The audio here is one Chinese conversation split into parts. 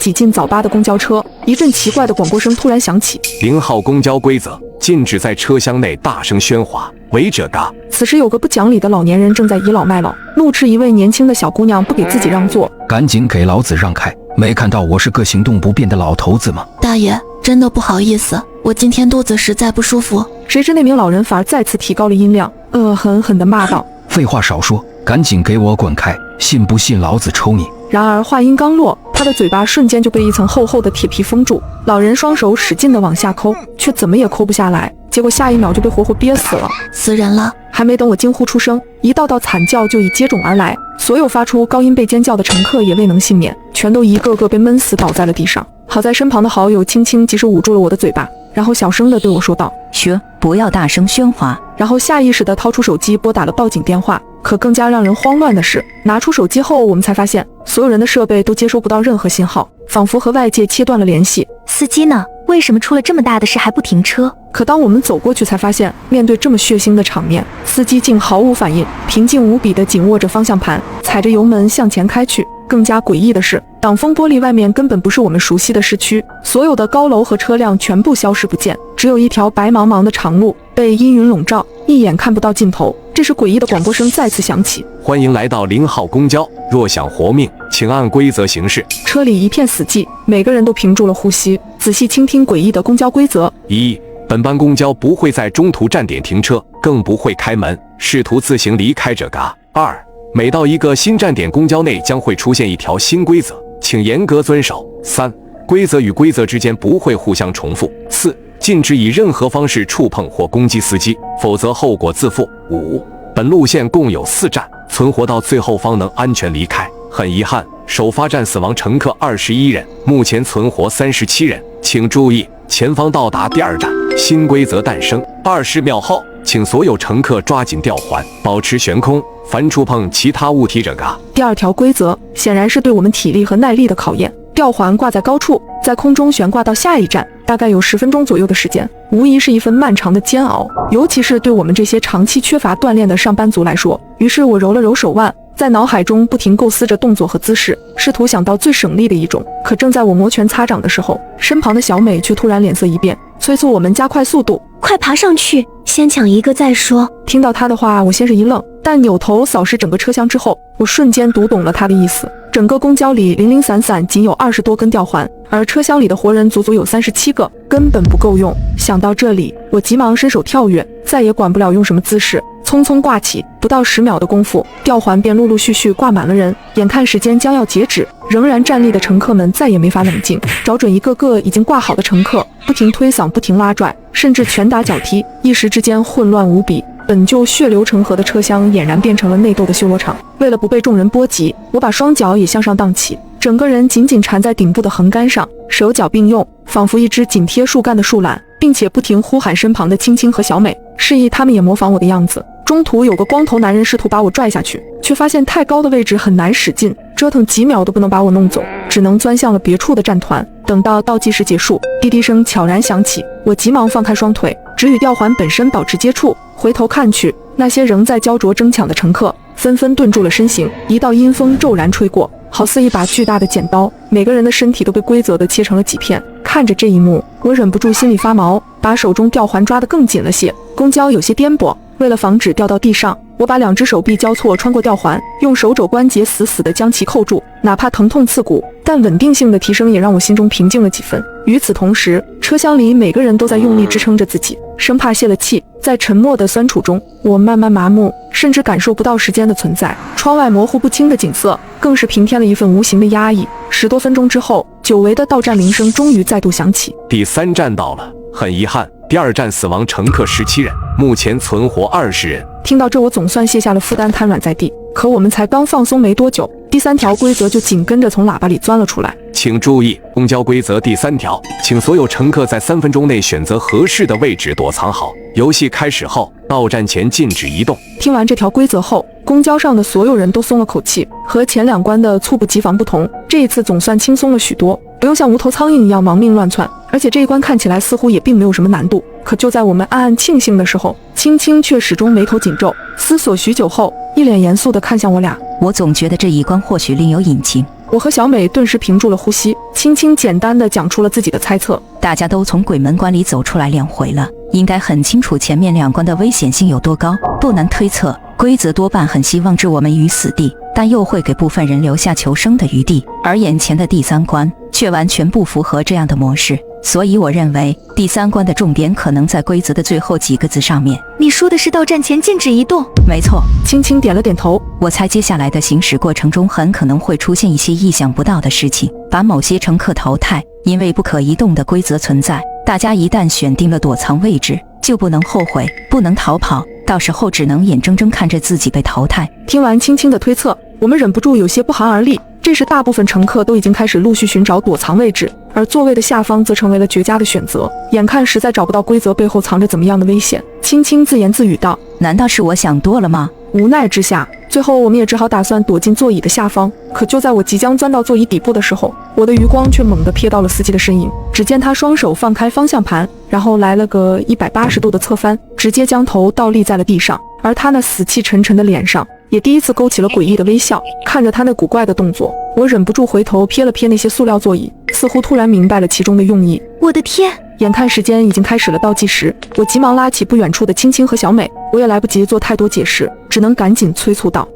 挤进早八的公交车，一阵奇怪的广播声突然响起：0号公交规则，禁止在车厢内大声喧哗，违者嘎。此时有个不讲理的老年人正在倚老卖老，怒斥一位年轻的小姑娘不给自己让座，赶紧给老子让开！没看到我是个行动不便的老头子吗？大爷，真的不好意思，我今天肚子实在不舒服。谁知那名老人反而再次提高了音量，恶狠狠地骂道：废话少说，赶紧给我滚开！信不信老子抽你！然而话音刚落，他的嘴巴瞬间就被一层厚厚的铁皮封住，老人双手使劲地往下抠，却怎么也抠不下来，结果下一秒就被活活憋死了。死人了！还没等我惊呼出声，一道道惨叫就已接踵而来，所有发出高音被尖叫的乘客也未能幸免，全都一个个被闷死倒在了地上。好在身旁的好友轻轻及时捂住了我的嘴巴，然后小声地对我说道：嘘，不要大声喧哗。然后下意识地掏出手机拨打了报警电话。可更加让人慌乱的是，拿出手机后我们才发现，所有人的设备都接收不到任何信号，仿佛和外界切断了联系。司机呢？为什么出了这么大的事还不停车？可当我们走过去才发现，面对这么血腥的场面，司机竟毫无反应，平静无比地紧握着方向盘，踩着油门向前开去。更加诡异的是，挡风玻璃外面根本不是我们熟悉的市区，所有的高楼和车辆全部消失不见，只有一条白茫茫的长路被阴云笼罩，一眼看不到尽头。这时诡异的广播声再次响起：欢迎来到0号公交，若想活命，请按规则行事。车里一片死寂，每个人都屏住了呼吸，仔细倾听诡异的公交规则。1. 本班公交不会在中途站点停车，更不会开门，试图自行离开者嘎。2. 每到一个新站点，公交内将会出现一条新规则，请严格遵守。3. 规则与规则之间不会互相重复。4. 禁止以任何方式触碰或攻击司机，否则后果自负。5. 本路线共有4站，存活到最后方能安全离开。很遗憾，首发站死亡乘客21人，目前存活37人。请注意，前方到达第2站，新规则诞生。20秒后，请所有乘客抓紧吊环，保持悬空，凡触碰其他物体者嘎。第2条规则显然是对我们体力和耐力的考验。吊环挂在高处，在空中悬挂到下一站，大概有10分钟左右的时间，无疑是一份漫长的煎熬，尤其是对我们这些长期缺乏锻炼的上班族来说。于是我揉了揉手腕，在脑海中不停构思着动作和姿势，试图想到最省力的一种。可正在我摩拳擦掌的时候，身旁的小美却突然脸色一变，催促我们加快速度。快爬上去，先抢一个再说。听到她的话，我先是一愣，但扭头扫视整个车厢之后，我瞬间读懂了她的意思。整个公交里零零散散仅有20多根吊环，而车厢里的活人足足有37个，根本不够用。想到这里，我急忙伸手跳跃，再也管不了用什么姿势，匆匆挂起。不到10秒的功夫，吊环便陆陆续续挂满了人。眼看时间将要截止，仍然站立的乘客们再也没法冷静，找准一个个已经挂好的乘客，不停推搡，不停拉拽，甚至拳打脚踢，一时之间混乱无比。本就血流成河的车厢俨然变成了内斗的修罗场。为了不被众人波及，我把双脚也向上荡起，整个人紧紧缠在顶部的横杆上，手脚并用，仿佛一只紧贴树干的树懒，并且不停呼喊身旁的青青和小美，示意他们也模仿我的样子。中途有个光头男人试图把我拽下去，却发现太高的位置很难使劲，折腾几秒都不能把我弄走，只能钻向了别处的站团。等到倒计时结束，滴滴声悄然响起，我急忙放开双腿，只与吊环本身保持接触，回头看去，那些仍在焦灼争抢的乘客纷纷顿住了身形，一道阴风骤然吹过，好似一把巨大的剪刀，每个人的身体都被规则地切成了几片。看着这一幕，我忍不住心里发毛，把手中吊环抓得更紧了些。公交有些颠簸，为了防止掉到地上，我把2只手臂交错穿过吊环，用手肘关节死死地将其扣住，哪怕疼痛刺骨，但稳定性的提升也让我心中平静了几分。与此同时，车厢里每个人都在用力支撑着自己，生怕泄了气。在沉默的酸楚中，我慢慢麻木，甚至感受不到时间的存在。窗外模糊不清的景色更是平添了一份无形的压抑。10多分钟之后，久违的到站铃声终于再度响起。第3站到了，很遗憾，第2站死亡乘客17人，目前存活20人。听到这，我总算卸下了负担，瘫软在地。可我们才刚放松没多久，第3条规则就紧跟着从喇叭里钻了出来。请注意，公交规则第3条，请所有乘客在3分钟内选择合适的位置躲藏好。游戏开始后，到站前禁止移动。听完这条规则后，公交上的所有人都松了口气。和前2关的猝不及防不同，这一次总算轻松了许多，不用像无头苍蝇一样亡命乱窜。而且这一关看起来似乎也并没有什么难度。可就在我们暗暗庆幸的时候，青青却始终眉头紧皱，思索许久后，一脸严肃地看向我俩。我总觉得这一关或许另有隐情，我和小美顿时屏住了呼吸，轻轻简单地讲出了自己的猜测。大家都从鬼门关里走出来2回了，应该很清楚前面2关的危险性有多高。不难推测，规则多半很希望置我们于死地，但又会给部分人留下求生的余地。而眼前的第3关却完全不符合这样的模式，所以我认为第3关的重点可能在规则的最后几个字上面。你说的是到站前禁止移动？没错，轻轻点了点头。我猜接下来的行驶过程中很可能会出现一些意想不到的事情，把某些乘客淘汰。因为不可移动的规则存在，大家一旦选定了躲藏位置，就不能后悔，不能逃跑，到时候只能眼睁睁看着自己被淘汰。听完轻轻的推测，我们忍不住有些不寒而栗。这时大部分乘客都已经开始陆续寻找躲藏位置，而座位的下方则成为了绝佳的选择。眼看实在找不到规则背后藏着怎么样的危险，轻轻自言自语道：难道是我想多了吗？无奈之下，最后我们也只好打算躲进座椅的下方。可就在我即将钻到座椅底部的时候，我的余光却猛地瞥到了司机的身影。只见他双手放开方向盘，然后来了个180度的侧翻，直接将头倒立在了地上。而他那死气沉沉的脸上也第一次勾起了诡异的微笑。看着他那古怪的动作，我忍不住回头瞥了瞥那些塑料座椅，似乎突然明白了其中的用意。我的天！眼看时间已经开始了倒计时，我急忙拉起不远处的青青和小美，我也来不及做太多解释，只能赶紧催促道：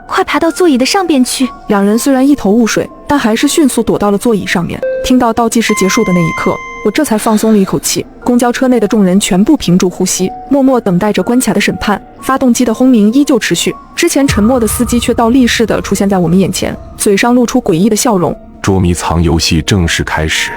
快爬到座椅的上边去！两人虽然一头雾水，但还是迅速躲到了座椅上面。听到倒计时结束的那一刻，我这才放松了一口气。公交车内的众人全部屏住呼吸，默默等待着关卡的审判。发动机的轰鸣依旧持续，之前沉默的司机却倒立似的出现在我们眼前，嘴上露出诡异的笑容。捉迷藏游戏正式开始，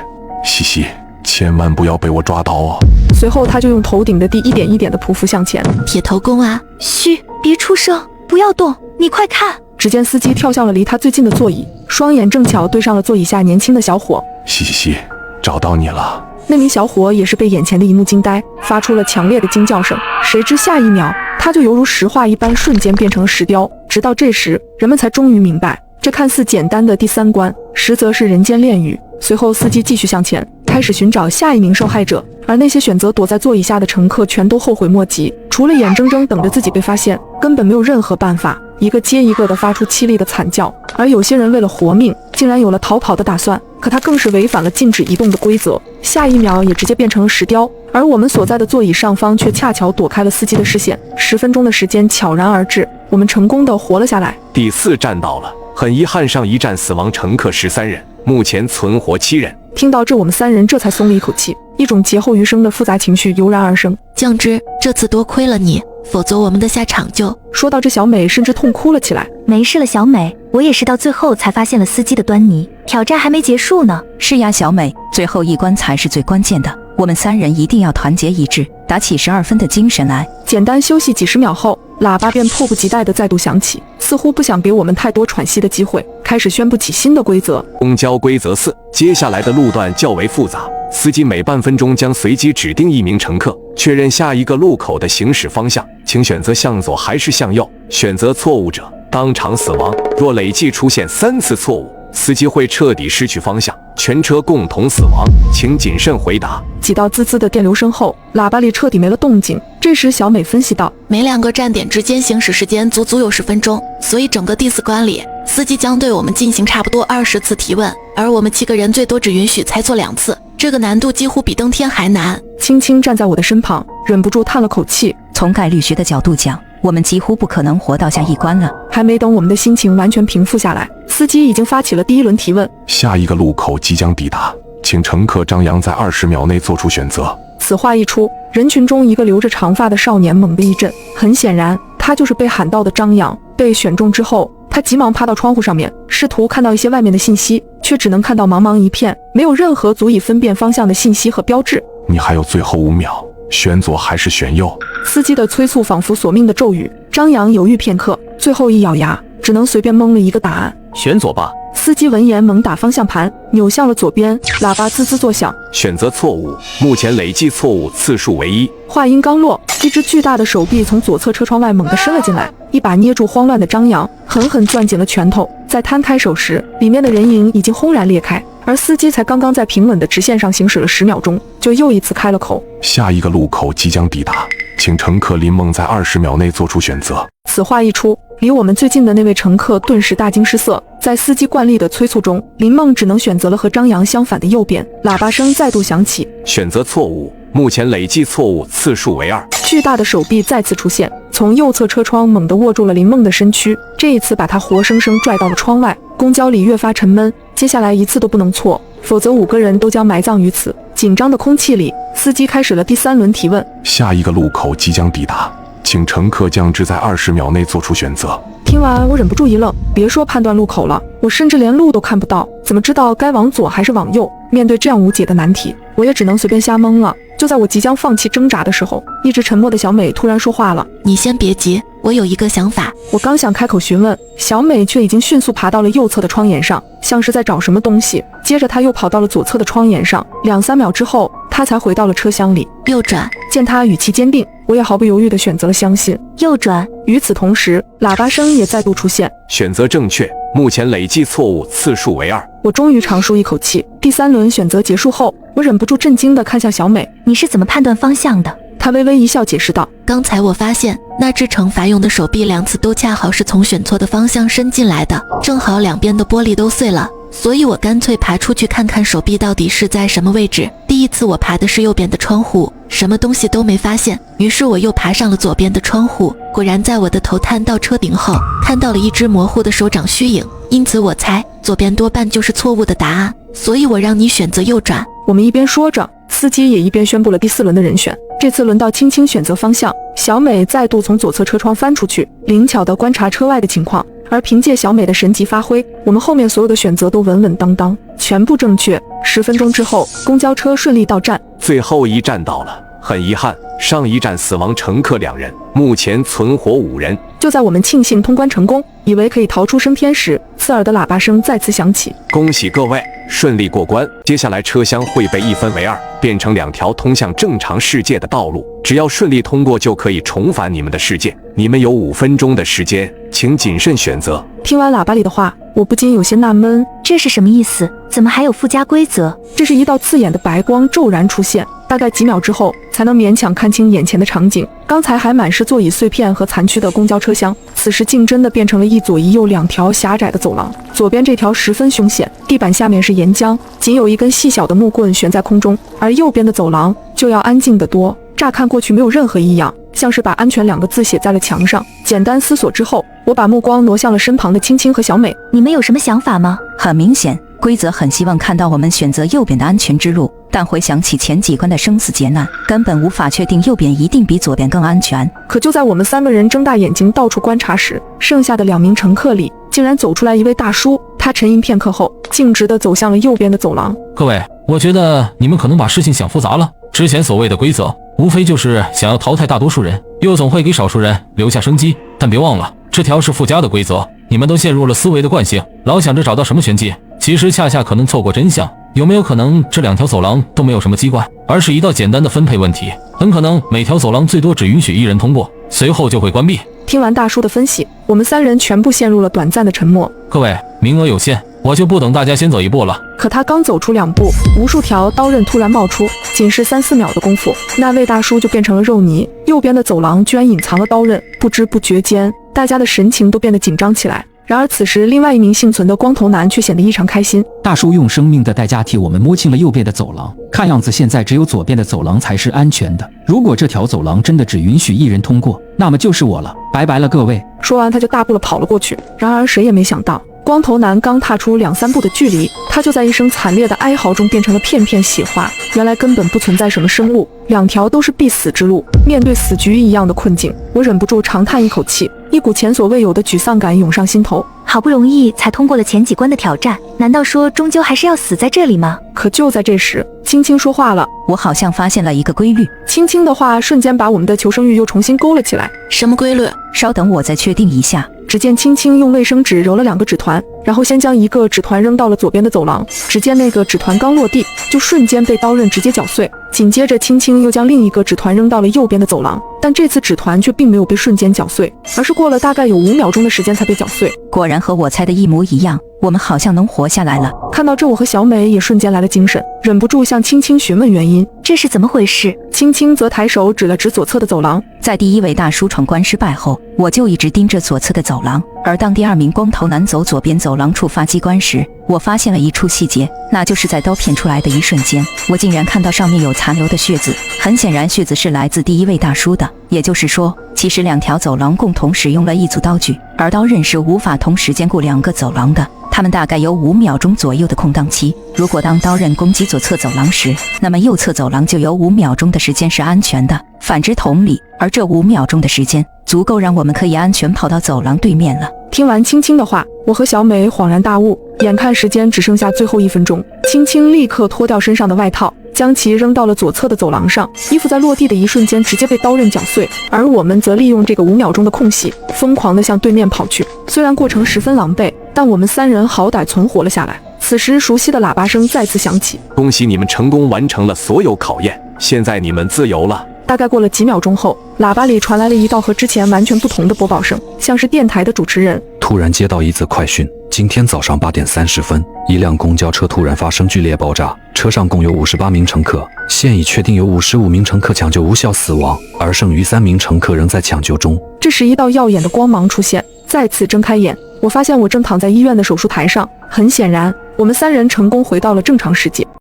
西西，千万不要被我抓到哦！随后他就用头顶的地一点一点地匍匐向前。铁头功啊！嘘，别出声，不要动，你快看！只见司机跳向了离他最近的座椅，双眼正巧对上了座椅下年轻的小伙。西西，找到你了！那名小伙也是被眼前的一幕惊呆，发出了强烈的惊叫声。谁知下一秒，他就犹如石化一般，瞬间变成了石雕。直到这时，人们才终于明白，这看似简单的第3关，实则是人间炼狱。随后，司机继续向前，开始寻找下一名受害者。而那些选择躲在座椅下的乘客全都后悔莫及，除了眼睁睁等着自己被发现，根本没有任何办法，一个接一个的发出凄厉的惨叫。而有些人为了活命，竟然有了逃跑的打算，可他更是违反了禁止移动的规则，下一秒也直接变成了石雕。而我们所在的座椅上方却恰巧躲开了司机的视线，10分钟的时间悄然而至，我们成功的活了下来。第4站到了，很遗憾上一站死亡乘客13人，目前存活7人。听到这，我们3人这才松了一口气，一种劫后余生的复杂情绪油然而生。酱汁，这次多亏了你，否则我们的下场就……说到这，小美甚至痛哭了起来。没事了，小美，我也是到最后才发现了司机的端倪，挑战还没结束呢。是呀，小美，最后一关才是最关键的，我们3人一定要团结一致，打起12分的精神来。简单休息几十秒后，喇叭便迫不及待地再度响起，似乎不想给我们太多喘息的机会，开始宣布起新的规则。公交规则4，接下来的路段较为复杂，司机每半分钟将随机指定1名乘客，确认下一个路口的行驶方向，请选择向左还是向右，选择错误者当场死亡。若累计出现3次错误，司机会彻底失去方向，全车共同死亡，请谨慎回答。几道滋滋的电流声后，喇叭里彻底没了动静。这时小美分析道：每2个站点之间行驶时间足有10分钟，所以整个第4关里，司机将对我们进行差不多20次提问，而我们7个人最多只允许猜错2次，这个难度几乎比登天还难。青青站在我的身旁，忍不住叹了口气。从概率学的角度讲，我们几乎不可能活到下一关了。还没等我们的心情完全平复下来，司机已经发起了第1轮提问。下一个路口即将抵达，请乘客张扬在20秒内做出选择。此话一出，人群中一个留着长发的少年猛地一震，很显然他就是被喊到的张扬。被选中之后，他急忙趴到窗户上面，试图看到一些外面的信息，却只能看到茫茫一片，没有任何足以分辨方向的信息和标志。你还有最后5秒，选左还是选右？司机的催促仿佛索命的咒语。张扬犹豫片刻，最后一咬牙，只能随便蒙了一个答案：选左吧。司机闻言猛打方向盘，扭向了左边，喇叭滋滋作响。选择错误，目前累计错误次数为1。话音刚落，一只巨大的手臂从左侧车窗外猛地伸了进来，一把捏住慌乱的张扬，狠狠攥紧了拳头。在摊开手时，里面的人影已经轰然裂开，而司机才刚刚在平稳的直线上行驶了10秒钟，就又一次开了口：下一个路口即将抵达，请乘客林梦在20秒内做出选择。此话一出，离我们最近的那位乘客顿时大惊失色，在司机惯例的催促中，林梦只能选择了和张扬相反的右边。喇叭声再度响起，选择错误，目前累计错误次数为2。巨大的手臂再次出现，从右侧车窗猛地握住了林梦的身躯，这一次把她活生生拽到了窗外。公交里越发沉闷，接下来一次都不能错，否则5个人都将埋葬于此。紧张的空气里，司机开始了第3轮提问。下一个路口即将抵达，请乘客将只在20秒内做出选择。听完我忍不住一愣，别说判断路口了，我甚至连路都看不到，怎么知道该往左还是往右？面对这样无解的难题，我也只能随便瞎蒙了。就在我即将放弃挣扎的时候，一直沉默的小美突然说话了。你先别急，我有一个想法。我刚想开口询问，小美却已经迅速爬到了右侧的窗沿上，像是在找什么东西。接着她又跑到了左侧的窗沿上，2、3秒之后，她才回到了车厢里。右转。见她语气坚定，我也毫不犹豫地选择了相信。右转。与此同时，喇叭声也再度出现，选择正确，目前累计错误次数为2。我终于长舒一口气。第3轮选择结束后，我忍不住震惊地看向小美。你是怎么判断方向的？她微微一笑解释道，刚才我发现那只惩罚用的手臂2次都恰好是从选错的方向伸进来的，正好两边的玻璃都碎了，所以我干脆爬出去看看手臂到底是在什么位置。第一次我爬的是右边的窗户，什么东西都没发现，于是我又爬上了左边的窗户，果然在我的头探到车顶后，看到了一只模糊的手掌虚影，因此我猜左边多半就是错误的答案，所以我让你选择右转。我们一边说着，司机也一边宣布了第4轮的人选。这次轮到青青选择方向，小美再度从左侧车窗翻出去，灵巧地观察车外的情况。而凭借小美的神级发挥，我们后面所有的选择都稳稳当当，全部正确。10分钟之后，公交车顺利到站。最后一站到了，很遗憾，上一站死亡乘客2人，目前存活5人。就在我们庆幸通关成功，以为可以逃出升天时，刺耳的喇叭声再次响起。恭喜各位顺利过关，接下来车厢会被一分为2，变成2条通向正常世界的道路，只要顺利通过就可以重返你们的世界。你们有5分钟的时间，请谨慎选择。听完喇叭里的话，我不禁有些纳闷，这是什么意思？怎么还有附加规则？这是一道刺眼的白光骤然出现，大概几秒之后才能勉强看清眼前的场景。刚才还满是座椅碎片和残躯的公交车厢，此时竟真的变成了一左一右2条狭窄的走廊。左边这条十分凶险，地板下面是岩浆，仅有一根细小的木棍悬在空中，而右边的走廊就要安静得多，乍看过去没有任何异样，像是把安全2个字写在了墙上。简单思索之后，我把目光挪向了身旁的青青和小美。你们有什么想法吗？很明显，规则很希望看到我们选择右边的安全之路，但回想起前几关的生死劫难，根本无法确定右边一定比左边更安全。可就在我们3个人睁大眼睛到处观察时，剩下的2名乘客里竟然走出来一位大叔。他沉吟片刻后，径直地走向了右边的走廊。各位，我觉得你们可能把事情想复杂了。之前所谓的规则，无非就是想要淘汰大多数人，又总会给少数人留下生机。但别忘了，这条是附加的规则，你们都陷入了思维的惯性，老想着找到什么玄机，其实恰恰可能错过真相。有没有可能这2条走廊都没有什么机关，而是一道简单的分配问题？很可能每条走廊最多只允许1人通过，随后就会关闭。听完大叔的分析，我们3人全部陷入了短暂的沉默。各位，名额有限，我就不等大家先走一步了。可他刚走出2步，无数条刀刃突然冒出，仅是3、4秒的功夫，那位大叔就变成了肉泥。右边的走廊居然隐藏了刀刃，不知不觉间，大家的神情都变得紧张起来。然而此时，另外一名幸存的光头男却显得异常开心。大叔用生命的代价替我们摸清了右边的走廊，看样子现在只有左边的走廊才是安全的。如果这条走廊真的只允许1人通过，那么就是我了，拜拜了各位。说完，他就大步地跑了过去。然而谁也没想到，光头男刚踏出2、3步的距离，他就在一声惨烈的哀嚎中变成了片片血花。原来根本不存在什么生路，2条都是必死之路。面对死局一样的困境，我忍不住长叹一口气，一股前所未有的沮丧感涌上心头。好不容易才通过了前几关的挑战，难道说终究还是要死在这里吗？可就在这时，青青说话了。我好像发现了一个规律。青青的话瞬间把我们的求生欲又重新勾了起来。什么规律？稍等，我再确定一下。只见青青用卫生纸揉了2个纸团，然后先将一个纸团扔到了左边的走廊。只见那个纸团刚落地，就瞬间被刀刃直接绞碎。紧接着，青青又将另一个纸团扔到了右边的走廊，但这次纸团却并没有被瞬间绞碎，而是过了大概有5秒钟的时间才被绞碎。果然和我猜的一模一样，我们好像能活下来了。看到这，我和小美也瞬间来了精神，忍不住向青青询问原因。这是怎么回事？青青则抬手指了指左侧的走廊。在第1位大叔闯关失败后，我就一直盯着左侧的走廊，而当第二名光头男走左边走廊处发机关时，我发现了一处细节，那就是在刀片出来的一瞬间，我竟然看到上面有残留的血渍。很显然，血渍是来自第一位大叔的，也就是说，其实2条走廊共同使用了一组刀具，而刀刃是无法同时兼顾2个走廊的。他们大概有5秒钟左右的空档期。如果当刀刃攻击左侧走廊时，那么右侧走廊就有5秒钟的时间是安全的，反之同理。而这5秒钟的时间，足够让我们可以安全跑到走廊对面了。听完青青的话，我和小美恍然大悟，眼看时间只剩下最后1分钟，青青立刻脱掉身上的外套，将其扔到了左侧的走廊上，衣服在落地的一瞬间直接被刀刃绞碎，而我们则利用这个5秒钟的空隙，疯狂地向对面跑去。虽然过程十分狼狈，但我们3人好歹存活了下来。此时熟悉的喇叭声再次响起，恭喜你们成功完成了所有考验，现在你们自由了。大概过了几秒钟后，喇叭里传来了一道和之前完全不同的播报声，像是电台的主持人。突然接到一则快讯，今天早上8点30分，一辆公交车突然发生剧烈爆炸，车上共有58名乘客，现已确定有55名乘客抢救无效死亡，而剩余3名乘客仍在抢救中。这时一道耀眼的光芒出现，再次睁开眼，我发现我正躺在医院的手术台上。很显然，我们3人成功回到了正常世界。